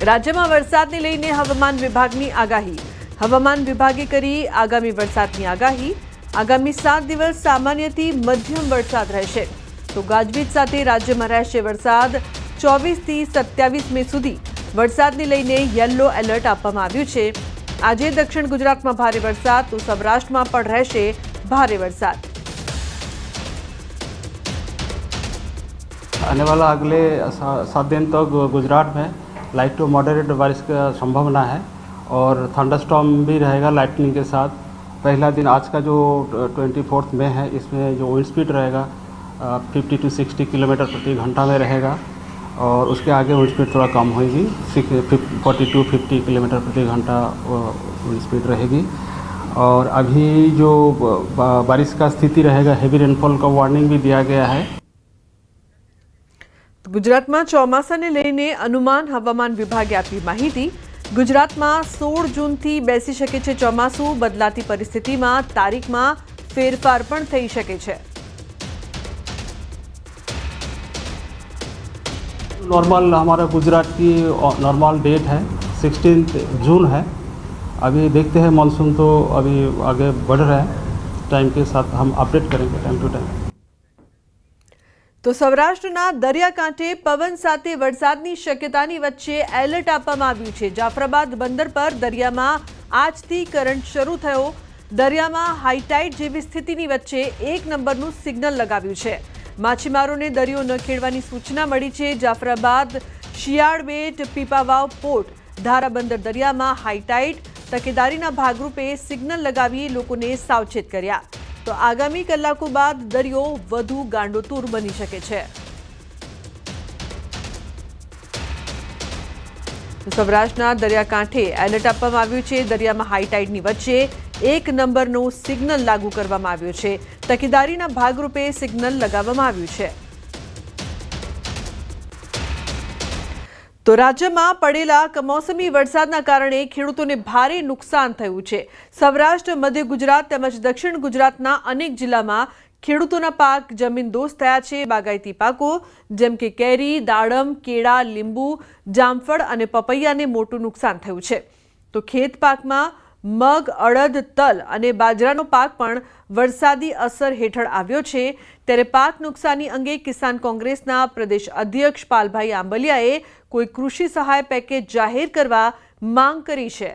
રાજ્યમાં વરસાદને લઈને હવામાન વિભાગની આગાહી. હવામાન વિભાગે કરી આગામી વરસાદની આગાહી. આગામી 7 દિવસ સામાન્યથી મધ્યમ વરસાદ રહેશે. તો ગાજવીજ સાથે રાજ્યમાં રહેશે વરસાદ. 24 થી 27 મે સુધી વરસાદને લઈને યલો એલર્ટ આપવામાં આવ્યું છે. આજે દક્ષિણ ગુજરાતમાં ભારે વરસાદ, તો સૌરાષ્ટ્રમાં પણ રહેશે भारी बरसात. आने वाला अगले 7 दिन तक गुजरात में लाइट टू मॉडरेट बारिश की संभावना है और थंडरस्टॉर्म भी रहेगा लाइटनिंग के साथ. पहला दिन आज का जो 24 मई है, इसमें जो विंड स्पीड रहेगा 50 to 60 किलोमीटर प्रति घंटा में रहेगा और उसके आगे विंड स्पीड थोड़ा कम होगी, 40 to 50 किलोमीटर प्रति घंटा विंड स्पीड रहेगी. और अभी जो बारिश का स्थिति रहेगा, हेवी रेनफॉल का वार्निंग भी दिया गया है. गुजरात में चौमासा ने लईने अनुमान हवामान विभागे आपी माहिती. गुजरात में 16 जून थी बेसी शके छे चौमासु. बदलाती परिस्थिति में तारीख में फेरफार पण थई शके छे. नॉर्मल हमारा गुजरात की नॉर्मल डेट है 16 जून है. अभी देखते हैं, मानसून तो अभी आगे बढ़ रहा है. टाइम के साथ हम अपडेट करेंगे टाइम टू टाइम. तो सौराष्ट्रना दरियाकांठे पवन साथे वरसादनी शक्यतानी वच्चे एलर्ट आपवामां आव्युं छे. जाफराबाद बंदर पर दरियामां આજથી કરંટ શરૂ થયો. દરિયામાં હાઈટાઈડ જેવી સ્થિતિની વચ્ચે 1 નંબરનું સિગ્નલ લગાવ્યું છે. માછીમારોને દરિયો ન ખેડવાની સૂચના મળી છે. જાફરાબાદ, શિયાળબેટ, પીપાવાવ પોર્ટ, ધારાબંદર દરિયામાં હાઈટાઈડ તકેદારીના ભાગરૂપે સિગ્નલ લગાવી લોકોને સાવચેત કર્યા. તો આગામી કલાકો બાદ દરિયો વધુ ગાંડોતુર બની શકે છે. સૌરાષ્ટ્રના દરિયાકાંઠે એલર્ટ આપવામાં આવ્યું છે. દરિયામાં હાઈટાઈડની વચ્ચે 1 નંબરનો સિગ્નલ લાગુ કરવામાં આવ્યો છે. તકેદારીના ભાગરૂપે સિગ્નલ લગાવવામાં આવ્યું છે. તો રાજ્યમાં પડેલા કમોસમી વરસાદના કારણે ખેડૂતોને ભારે નુકસાન થયું છે. સૌરાષ્ટ્ર, મધ્ય ગુજરાત તેમજ દક્ષિણ ગુજરાતના અનેક જિલ્લામાં ખેડૂતોના પાક જમીનદોસ્ત થયા છે. બાગાયતી પાકો જેમ કે કેરી, દાડમ, કેળા, લીંબુ, જામફળ અને પપૈયાને મોટું નુકસાન થયું છે. તો ખેત પાકમાં મગ, અડદ, તલ અને બાજરાનો પાક પણ વરસાદી અસર હેઠળ આવ્યો છે. ત્યારે પાક નુકસાની અંગે કિસાન કોંગ્રેસના પ્રદેશ અધ્યક્ષ પાલભાઈ આંબલિયાએ કોઈ કૃષિ સહાય પેકેજ જાહેર કરવા માંગ કરી છે.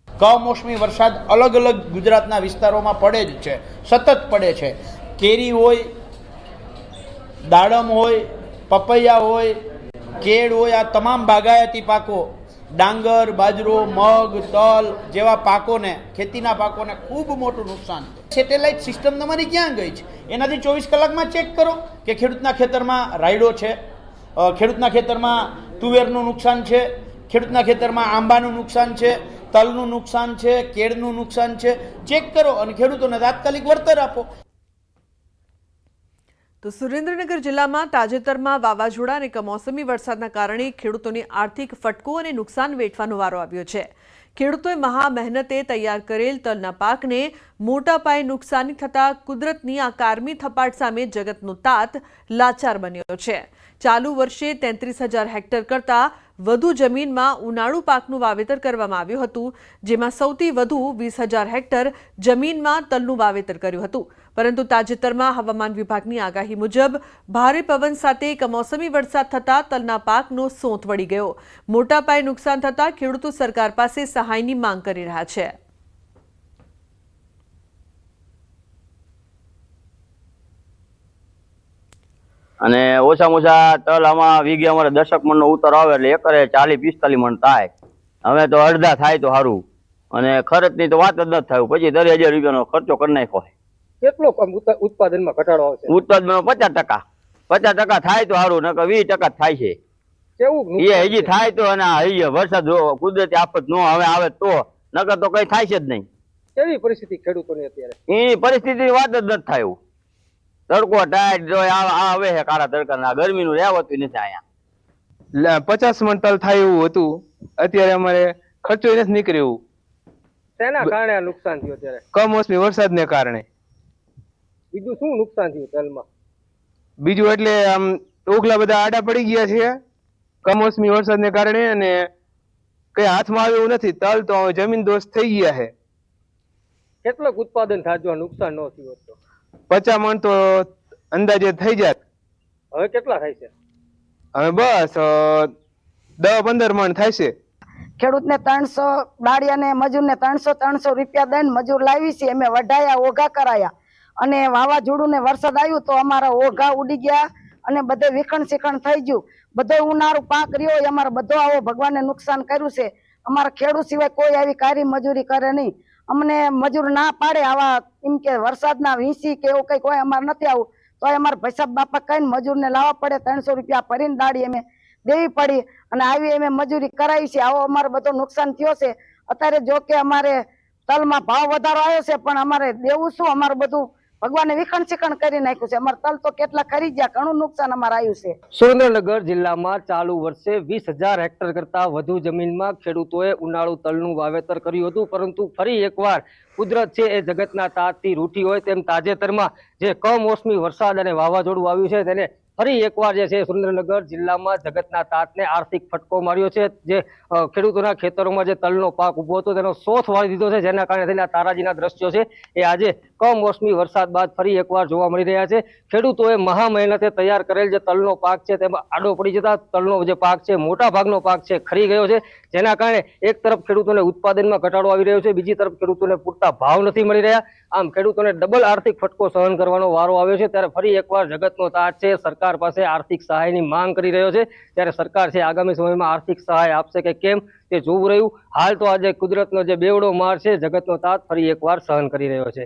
કમોસમી વરસાદ અલગ અલગ ગુજરાતના વિસ્તારોમાં પડે જ છે, સતત પડે છે. કેરી હોય, દાડમ હોય, પપૈયા હોય, કેળ હોય, આ તમામ બાગાયતી પાકો, ડાંગર, બાજરો, મગ, તલ જેવા પાકોને, ખેતીના પાકોને ખૂબ મોટું નુકસાન છે. સેટેલાઇટ સિસ્ટમ તમારી ક્યાં ગઈ છે? એનાથી 24 કલાકમાં ચેક કરો કે ખેડૂતના ખેતરમાં રાયડો છે, ખેડૂતના ખેતરમાં તુવેરનું નુકસાન છે, ખેડૂતના ખેતરમાં આંબાનું નુકસાન છે, તલનું નુકસાન છે, કેળનું નુકસાન છે. ચેક કરો અને ખેડૂતોને તાત્કાલિક વળતર આપો. તો સુરેન્દ્રનગર જિલ્લામાં તાજેતરમાં વાવાઝોડા અને કમોસમી વરસાદના કારણે ખેડૂતોને આર્થિક ફટકો અને નુકસાન વેઠવાનો વારો આવ્યો છે. ખેડૂતોએ મહા મહેનતે તૈયાર કરેલ તલના પાકને મોટા પાયે નુકસાની થતાં કુદરતની આ કારમી થપાટ સામે જગતનો તાત લાચાર બન્યો છે. ચાલુ વર્ષે 33,000 હેક્ટર કરતાં વધુ જમીનમાં ઉનાળુ પાકનું વાવેતર કરવામાં આવ્યું હતું, જેમાં સૌથી વધુ 20,000 હેક્ટર જમીનમાં તલનું વાવેતર કર્યું હતું. પરંતુ તાજેતરમાં હવામાન વિભાગની આગાહી મુજબ ભારે પવન સાથે કમોસમી વરસાદ થતાં તલના પાકનો સોંત વળી ગયો. મોટા પાયે નુકસાન થતાં ખેડૂતો સરકાર પાસે સહાયની માંગ કરી રહ્યા છે. અને ઓછામાં ઓછા તલ આમાં વીઘે અમારે 10 મણનો ઉતર આવે એટલે એકરે 40-45 મણ થાય. હવે તો અડધા થાય તો સારું, અને ખર્ચની તો વાત જ નથી થાય. પછી 10,000 રૂપિયાનો ખર્ચો કરી નાખ્યો. કેટલો ઉત્પાદનમાં ઘટાડો આવશે? ઉત્પાદનમાં 50% થાય તો સારું, નકર 20% થાય છે. કેવું એ હજી થાય તો, અને હજી વરસાદ કુદરતી આફત નો હવે આવે તો, નકર તો કઈ થાય છે જ નહીં. કેવી પરિસ્થિતિ ખેડૂતોની અત્યારે? એ પરિસ્થિતિની વાત જ નથી થાય. તડકો ટાઈટ જો આવે છે, કાળા તડકા, ગરમીનું રહેવાતું નથી. અહીંયા 50 મણ તલ થાય એવું હતું, અત્યારે અમારે ખર્ચો નથી નીકળ્યો. શેના કારણે નુકસાન થયું અત્યારે? કમોસમી વરસાદને કારણે. બીજું શું નુકસાન થયું તલમાં? બીજું એટલે આમ ઓગલા બધા આડા પડી ગયા છે કમોસમી વરસાદને કારણે, અને કઈ હાથમાં આવ્યું નથી. તલ તો હવે જમીન દોસ્ત થઈ ગયા છે. કેટલોક ઉત્પાદન થાતું આ નુકસાન ન થયું હોત તો? 50 મણ તો અંદાજે થઈ જાત. હવે કેટલા થાય છે? હવે બસ 10-15 મણ થાય છે. ખેડૂતને 300 દાળિયાને મજૂરને 300 રૂપિયા દઈને મજૂર લાવી છે. અમે વઢાયા, ઓઘા કરાયા, અને વાવાઝોડું ને વરસાદ આવ્યું તો અમારા ઓઘા ઉડી ગયા અને બધે વિખણ શીખણ થઈ ગયું. બધો ઉનાળુ પાક રહ્યો એ અમારો બધો આવો ભગવાને નુકસાન કર્યું છે. અમારા ખેડૂત સિવાય કોઈ આવી કારી મજૂરી કરે નહીં. અમને મજૂર ના પાડે આવા એમ કે વરસાદના વીંસી કે એવું કઈ કોઈ અમારે નથી આવું તો અમારે ભૈસાબ બાપા કહીને મજૂરને લાવવા પડે. 300 રૂપિયા ભરીને દાડી અમે દેવી પડી અને આવી અમે મજૂરી કરાવી છે. આવો અમારે બધો નુકસાન થયો છે. અત્યારે જો કે અમારે તલમાં ભાવ વધારો આવ્યો છે પણ અમારે દેવું શું? અમારું બધું ભગવાને વિખણ શીખણ કરી નાખ્યું છે. અમારે તલ તો કેટલા ખરી ગયા, ઘણું નુકસાન અમારે આવ્યું છે. સુરેન્દ્રનગર જિલ્લામાં ચાલુ વર્ષે 20,000 હેક્ટર કરતા વધુ જમીનમાં ખેડૂતોએ ઉનાળુ તલનું વાવેતર કર્યું હતું, પરંતુ ફરી એકવાર કુદરત છે એ જગતના તાતથી રૂઠી હોય તેમ તાજેતરમાં જે કમોસમી વરસાદ અને વાવાઝોડું આવ્યું છે તેને ફરી એકવાર જે છે સુરેન્દ્રનગર જિલ્લામાં જગતના તાતને આર્થિક ફટકો માર્યો છે. જે ખેડૂતોના ખેતરોમાં જે તલનો પાક ઉભો હતો તેનો શોથ વાળી દીધો છે, જેના કારણે થઈને આ તારાજીના દ્રશ્યો છે એ આજે કમોસમી વરસાદ બાદ ફરી એકવાર જોવા મળી રહ્યા છે. ખેડૂતોએ મહા મહેનતે તૈયાર કરેલ જે તલનો પાક છે તેમાં આડો પડી જતા તલનો જે પાક છે મોટા ભાગનો પાક છે ખરી ગયો છે, જેના કારણે એક તરફ ખેડૂતોને ઉત્પાદનમાં ઘટાડો આવી રહ્યો છે, બીજી તરફ ખેડૂતોને પૂરતા ભાવ નથી મળી રહ્યા. આમ ખેડૂતોને ડબલ આર્થિક ફટકો સહન કરવાનો વારો આવ્યો છે. ત્યારે ફરી એકવાર જગતનો તાત છે સરકાર પાસે આર્થિક સહાયની માંગ કરી રહ્યો છે. ત્યારે સરકાર છે આગામી સમયમાં આર્થિક સહાય આપશે કે કેમ તે જોવું રહ્યું. હાલ તો આજે કુદરતનો જે બેવડો માર છે જગતનો તાત ફરી એકવાર સહન કરી રહ્યો છે.